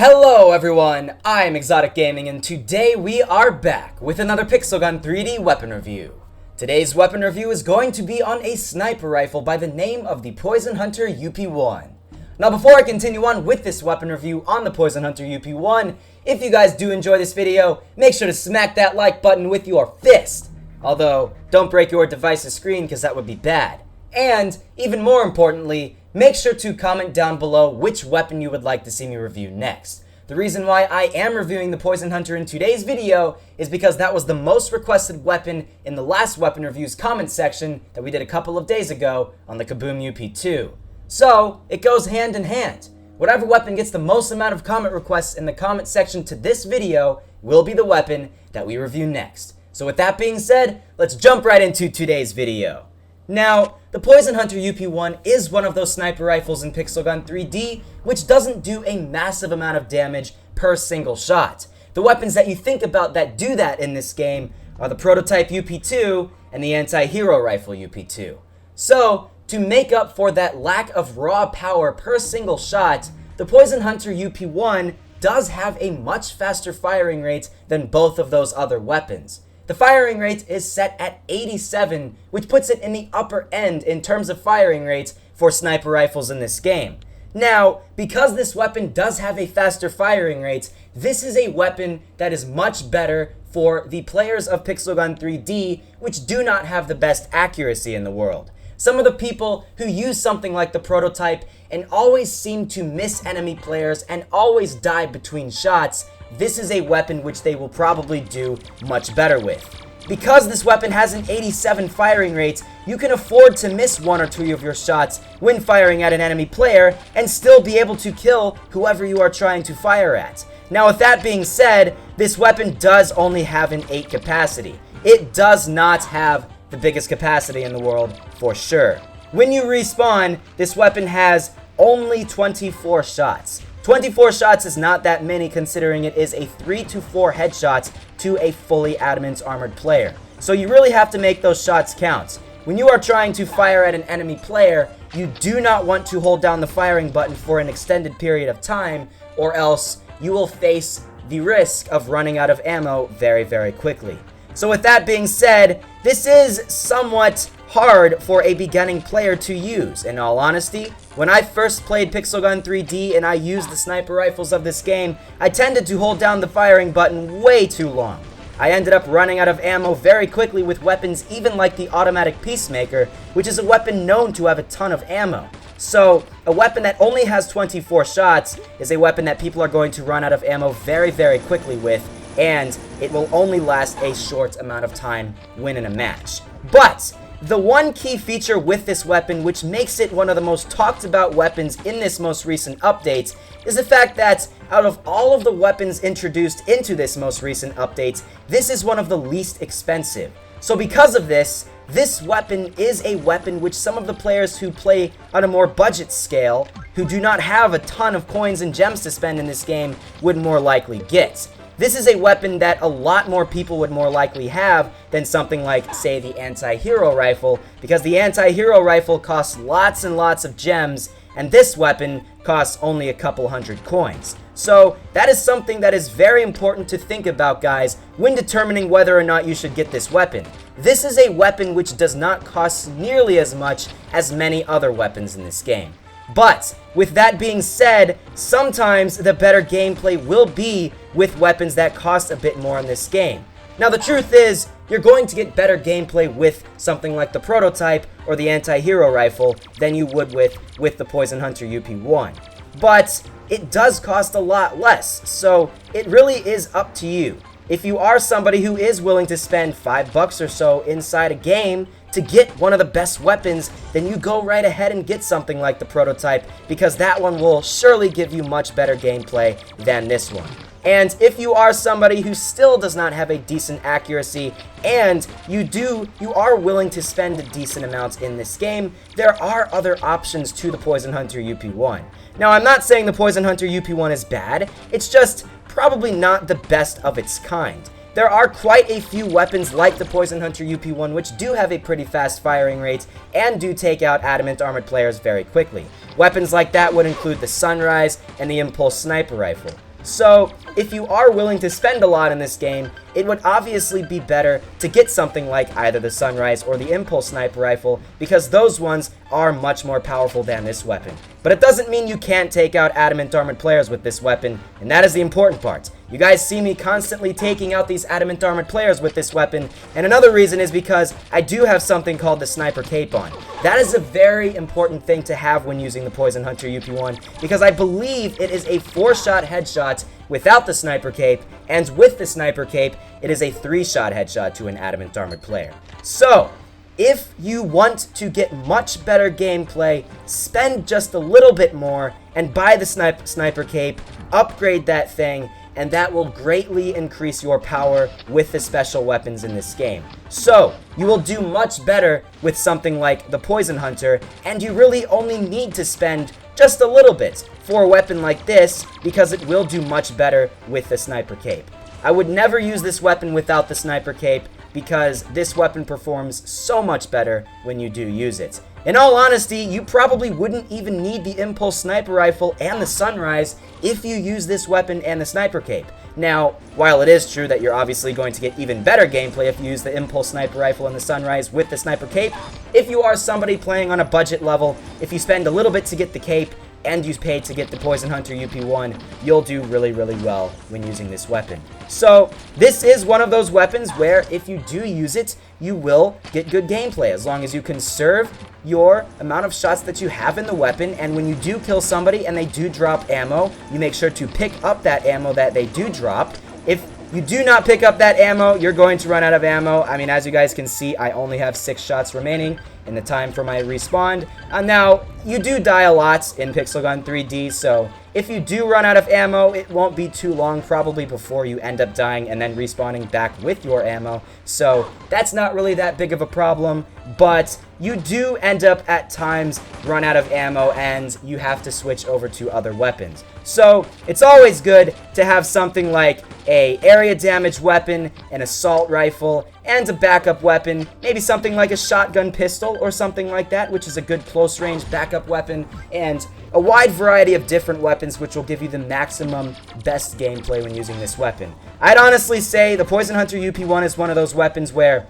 Hello everyone, I'm ExxotikGaming and today we are back with another Pixel Gun 3D weapon review. Today's weapon review is going to be on a sniper rifle by the name of the Poison Hunter UP1. Now before I continue on with this weapon review on the Poison Hunter UP1, if you guys do enjoy this video, make sure to smack that like button with your fist. Although, don't break your device's screen because that would be bad. And, even more importantly, make sure to comment down below which weapon you would like to see me review next. The reason why I am reviewing the Poison Hunter in today's video is because that was the most requested weapon in the last weapon reviews comment section that we did a couple of days ago on the Kaboom UP2. So, it goes hand in hand. Whatever weapon gets the most amount of comment requests in the comment section to this video will be the weapon that we review next. So with that being said, let's jump right into today's video. Now, the Poison Hunter UP1 is one of those sniper rifles in Pixel Gun 3D which doesn't do a massive amount of damage per single shot. The weapons that you think about that do that in this game are the prototype UP2 and the anti-hero rifle UP2. So, to make up for that lack of raw power per single shot, the Poison Hunter UP1 does have a much faster firing rate than both of those other weapons. The firing rate is set at 87, which puts it in the upper end in terms of firing rates for sniper rifles in this game. Now, because this weapon does have a faster firing rate, this is a weapon that is much better for the players of Pixel Gun 3D, which do not have the best accuracy in the world. Some of the people who use something like the prototype and always seem to miss enemy players and always die between shots, this is a weapon which they will probably do much better with. Because this weapon has an 87 firing rate, you can afford to miss one or two of your shots when firing at an enemy player and still be able to kill whoever you are trying to fire at. Now with that being said, this weapon does only have an 8 capacity. It does not have the biggest capacity in the world for sure. When you respawn, this weapon has only 24 shots. 24 shots is not that many considering it is a 3 to 4 headshots to a fully adamant armored player. So you really have to make those shots count. When you are trying to fire at an enemy player, you do not want to hold down the firing button for an extended period of time, or else you will face the risk of running out of ammo very, very quickly. So with that being said, this is somewhat hard for a beginning player to use. In all honesty, when I first played Pixel Gun 3D and I used the sniper rifles of this game, I tended to hold down the firing button way too long. I ended up running out of ammo very quickly with weapons even like the automatic Peacemaker, which is a weapon known to have a ton of ammo. So, a weapon that only has 24 shots is a weapon that people are going to run out of ammo very, very quickly with, and it will only last a short amount of time when in a match. But the one key feature with this weapon which makes it one of the most talked about weapons in this most recent update is the fact that out of all of the weapons introduced into this most recent update, this is one of the least expensive. So because of this, this weapon is a weapon which some of the players who play on a more budget scale, who do not have a ton of coins and gems to spend in this game, would more likely get. This is a weapon that a lot more people would more likely have than something like, say, the anti-hero rifle, because the anti-hero rifle costs lots and lots of gems, and this weapon costs only a couple hundred coins. So, that is something that is very important to think about, guys, when determining whether or not you should get this weapon. This is a weapon which does not cost nearly as much as many other weapons in this game. But, with that being said, sometimes the better gameplay will be with weapons that cost a bit more in this game. Now the truth is, you're going to get better gameplay with something like the prototype or the anti-hero rifle than you would with the Poison Hunter UP1. But, it does cost a lot less, so it really is up to you. If you are somebody who is willing to spend $5 or so inside a game to get one of the best weapons, then you go right ahead and get something like the prototype, because that one will surely give you much better gameplay than this one. And if you are somebody who still does not have a decent accuracy and you are willing to spend a decent amount in this game, there are other options to the Poison Hunter UP1. Now, I'm not saying the Poison Hunter UP1 is bad, it's just probably not the best of its kind. There are quite a few weapons like the Poison Hunter UP1 which do have a pretty fast firing rate and do take out adamant armored players very quickly. Weapons like that would include the Sunrise and the Impulse Sniper Rifle. So if you are willing to spend a lot in this game, it would obviously be better to get something like either the Sunrise or the Impulse Sniper Rifle, because those ones are much more powerful than this weapon. But it doesn't mean you can't take out adamant armored players with this weapon, and that is the important part. You guys see me constantly taking out these adamant armored players with this weapon, and another reason is because I do have something called the Sniper Cape on. That is a very important thing to have when using the Poison Hunter UP1, because I believe it is a 4-shot headshot without the Sniper Cape, and with the Sniper Cape, it is a 3-shot headshot to an adamant armored player. So, if you want to get much better gameplay, spend just a little bit more and buy the Sniper Cape, upgrade that thing, and that will greatly increase your power with the special weapons in this game. So, you will do much better with something like the Poison Hunter, and you really only need to spend just a little bit for a weapon like this, because it will do much better with the Sniper Cape. I would never use this weapon without the Sniper Cape, because this weapon performs so much better when you do use it. In all honesty, you probably wouldn't even need the Impulse Sniper Rifle and the Sunrise if you use this weapon and the Sniper Cape. Now, while it is true that you're obviously going to get even better gameplay if you use the Impulse Sniper Rifle and the Sunrise with the Sniper Cape, if you are somebody playing on a budget level, if you spend a little bit to get the Cape, and you pay to get the Poison Hunter UP1, you'll do really, really well when using this weapon. So, this is one of those weapons where if you do use it, you will get good gameplay, as long as you conserve your amount of shots that you have in the weapon, and when you do kill somebody and they do drop ammo, you make sure to pick up that ammo that they do drop. If you do not pick up that ammo, you're going to run out of ammo. I mean, as you guys can see, I only have 6 shots remaining in the time for my respawn. Now, you do die a lot in Pixel Gun 3D, so if you do run out of ammo, it won't be too long, probably before you end up dying and then respawning back with your ammo. So that's not really that big of a problem, but you do end up at times run out of ammo and you have to switch over to other weapons. So it's always good to have something like a area damage weapon, an assault rifle, and a backup weapon, maybe something like a shotgun pistol or something like that, which is a good close range backup weapon, and a wide variety of different weapons which will give you the maximum best gameplay when using this weapon. I'd honestly say the Poison Hunter UP1 is one of those weapons where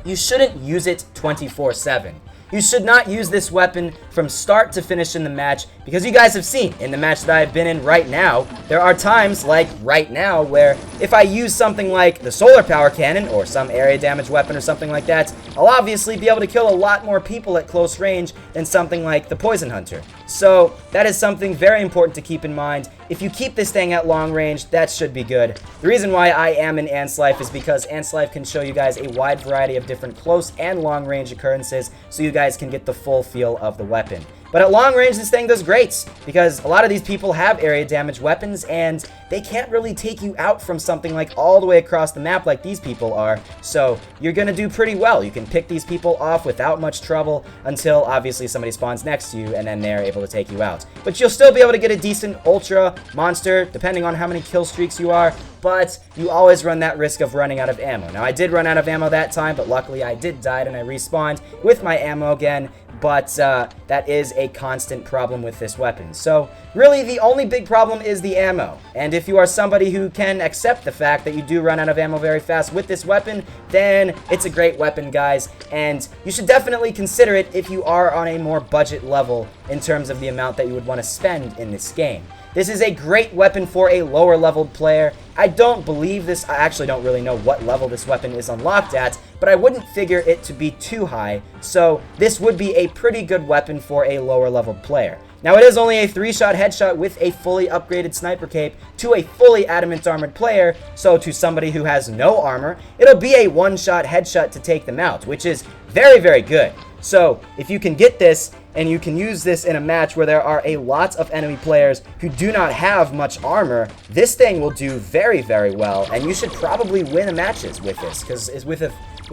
you shouldn't use it 24/7. You should not use this weapon from start to finish in the match, because you guys have seen in the match that I've been in right now, there are times like right now where if I use something like the solar power cannon or some area damage weapon or something like that, I'll obviously be able to kill a lot more people at close range than something like the Poison Hunter. So that is something very important to keep in mind. If you keep this thing at long range, that should be good. The reason why I am in Ant's Life is because Ant's Life can show you guys a wide variety of different close and long range occurrences, so you guys can get the full feel of the weapon. But at long range, this thing does great, because a lot of these people have area damage weapons, and they can't really take you out from something like all the way across the map like these people are, so you're gonna do pretty well. You can pick these people off without much trouble until obviously somebody spawns next to you, and then they're able to take you out. But you'll still be able to get a decent ultra monster, depending on how many kill streaks you are, but you always run that risk of running out of ammo. Now, I did run out of ammo that time, but luckily I did die and I respawned with my ammo again, but that is a constant problem with this weapon. So really the only big problem is the ammo, and if you are somebody who can accept the fact that you do run out of ammo very fast with this weapon, then it's a great weapon, guys, and you should definitely consider it if you are on a more budget level in terms of the amount that you would want to spend in this game. This is a great weapon for a lower leveled player. I don't believe this, I actually don't really know what level this weapon is unlocked at, but I wouldn't figure it to be too high, so this would be a pretty good weapon for a lower leveled player. Now, it is only a 3-shot headshot with a fully upgraded Sniper Cape to a fully adamant armored player, so to somebody who has no armor, it'll be a 1-shot headshot to take them out, which is very, very good. So, if you can get this, and you can use this in a match where there are a lot of enemy players who do not have much armor, this thing will do very, very well, and you should probably win the matches with this, because with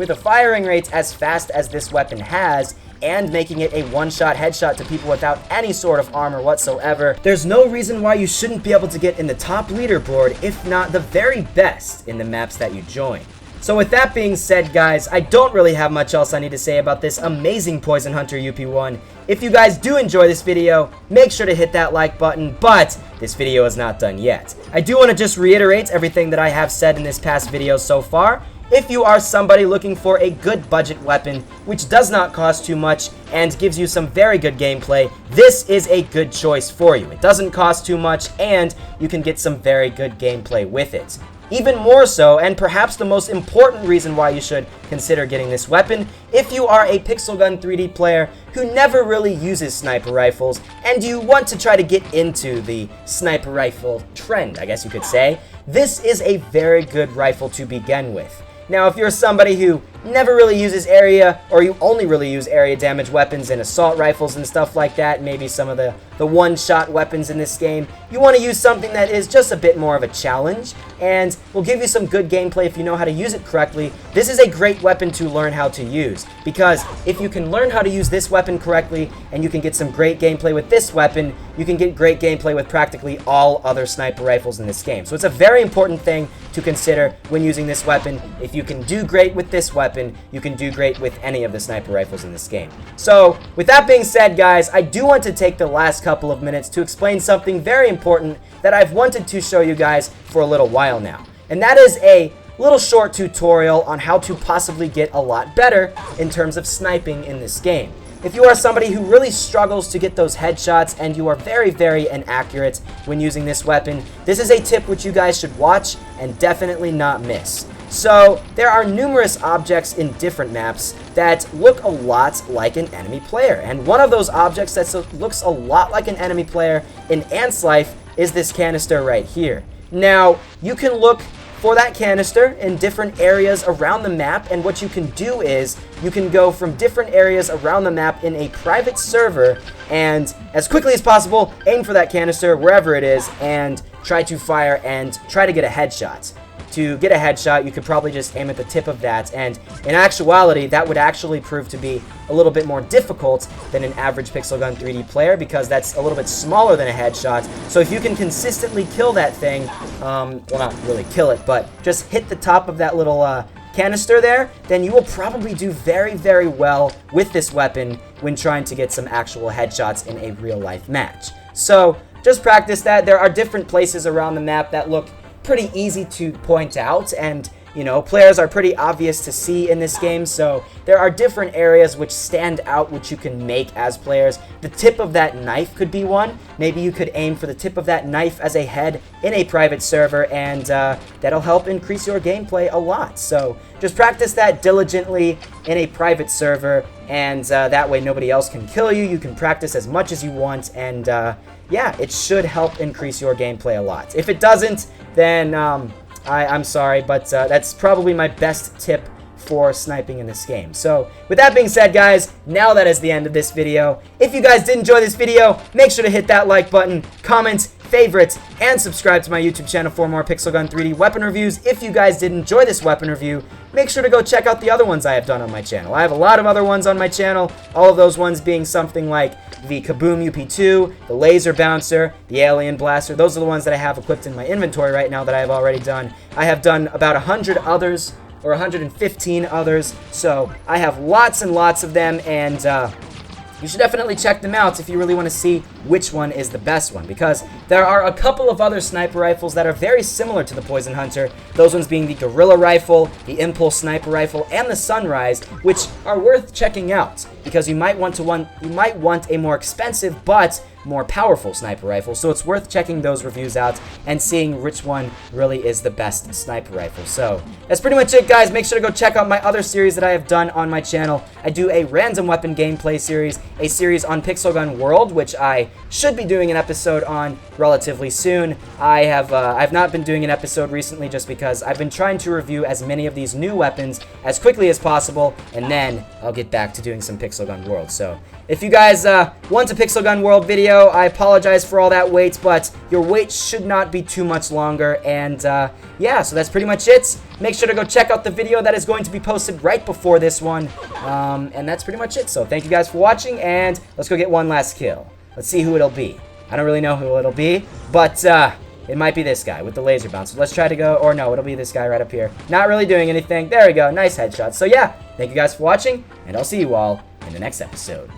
a firing rate as fast as this weapon has, and making it a 1-shot headshot to people without any sort of armor whatsoever, there's no reason why you shouldn't be able to get in the top leaderboard, if not the very best, in the maps that you join. So with that being said, guys, I don't really have much else I need to say about this amazing Poison Hunter UP1. If you guys do enjoy this video, make sure to hit that like button, but this video is not done yet. I do want to just reiterate everything that I have said in this past video so far. If you are somebody looking for a good budget weapon, which does not cost too much and gives you some very good gameplay, this is a good choice for you. It doesn't cost too much and you can get some very good gameplay with it. Even more so, and perhaps the most important reason why you should consider getting this weapon, if you are a Pixel Gun 3D player who never really uses sniper rifles and you want to try to get into the sniper rifle trend, I guess you could say, this is a very good rifle to begin with. Now, if you're somebody who never really uses area, or you only really use area damage weapons and assault rifles and stuff like that, maybe some of the one-shot weapons in this game, you want to use something that is just a bit more of a challenge and will give you some good gameplay if you know how to use it correctly. This is a great weapon to learn how to use, because if you can learn how to use this weapon correctly and you can get some great gameplay with this weapon, you can get great gameplay with practically all other sniper rifles in this game. So it's a very important thing to consider when using this weapon. If you can do great with this weapon, you can do great with any of the sniper rifles in this game. So, with that being said, guys, I do want to take the last couple of minutes to explain something very important that I've wanted to show you guys for a little while now. And that is a little short tutorial on how to possibly get a lot better in terms of sniping in this game. If you are somebody who really struggles to get those headshots and you are very, very inaccurate when using this weapon, this is a tip which you guys should watch and definitely not miss. So, there are numerous objects in different maps that look a lot like an enemy player. And one of those objects that looks a lot like an enemy player in Ant's Life is this canister right here. Now, you can look for that canister in different areas around the map, and what you can do is you can go from different areas around the map in a private server and as quickly as possible aim for that canister wherever it is and try to fire and try to get a headshot. To get a headshot, you could probably just aim at the tip of that, and in actuality, that would actually prove to be a little bit more difficult than an average Pixel Gun 3D player, because that's a little bit smaller than a headshot. So if you can consistently kill that thing, well, not really kill it, but just hit the top of that little canister there, then you will probably do very, very well with this weapon when trying to get some actual headshots in a real-life match. So just practice that. There are different places around the map that look pretty easy to point out, and you know, players are pretty obvious to see in this game, so there are different areas which stand out which you can make as players. The tip of that knife could be one. Maybe you could aim for the tip of that knife as a head in a private server, and that'll help increase your gameplay a lot. So just practice that diligently in a private server, and that way nobody else can kill you. You can practice as much as you want, and yeah, it should help increase your gameplay a lot. If it doesn't, then I'm sorry, but that's probably my best tip for sniping in this game. So, with that being said, guys, now that is the end of this video. If you guys did enjoy this video, make sure to hit that like button, comment, favorite, and subscribe to my YouTube channel for more Pixel Gun 3D weapon reviews. If you guys did enjoy this weapon review, make sure to go check out the other ones I have done on my channel. I have a lot of other ones on my channel, all of those ones being something like the Kaboom UP2, the Laser Bouncer, the Alien Blaster. Those are the ones that I have equipped in my inventory right now that I have already done. I have done about 100 others, or 115 others, so I have lots and lots of them, and you should definitely check them out if you really want to see which one is the best one, because there are a couple of other sniper rifles that are very similar to the Poison Hunter, those ones being the Gorilla Rifle, the Impulse Sniper Rifle, and the Sunrise, which are worth checking out, because you might want a more expensive but more powerful sniper rifle, so it's worth checking those reviews out and seeing which one really is the best sniper rifle. So that's pretty much it, guys. Make sure to go check out my other series that I have done on my channel. I do a random weapon gameplay series, a series on Pixel Gun World, which I should be doing an episode on relatively soon. I've not been doing an episode recently just because I've been trying to review as many of these new weapons as quickly as possible, and then I'll get back to doing some Pixel Gun World. So if you guys want a Pixel Gun World video, I apologize for all that wait, but your wait should not be too much longer, and yeah, so that's pretty much it. Make sure to go check out the video that is going to be posted right before this one, and that's pretty much it. So thank you guys for watching, and let's go get one last kill. Let's see who it'll be. I don't really know who it'll be, but It might be this guy with the laser bounce. So let's try to go, or no, it'll be this guy right up here. Not really doing anything. There we go. Nice headshot. So yeah, thank you guys for watching, and I'll see you all in the next episode.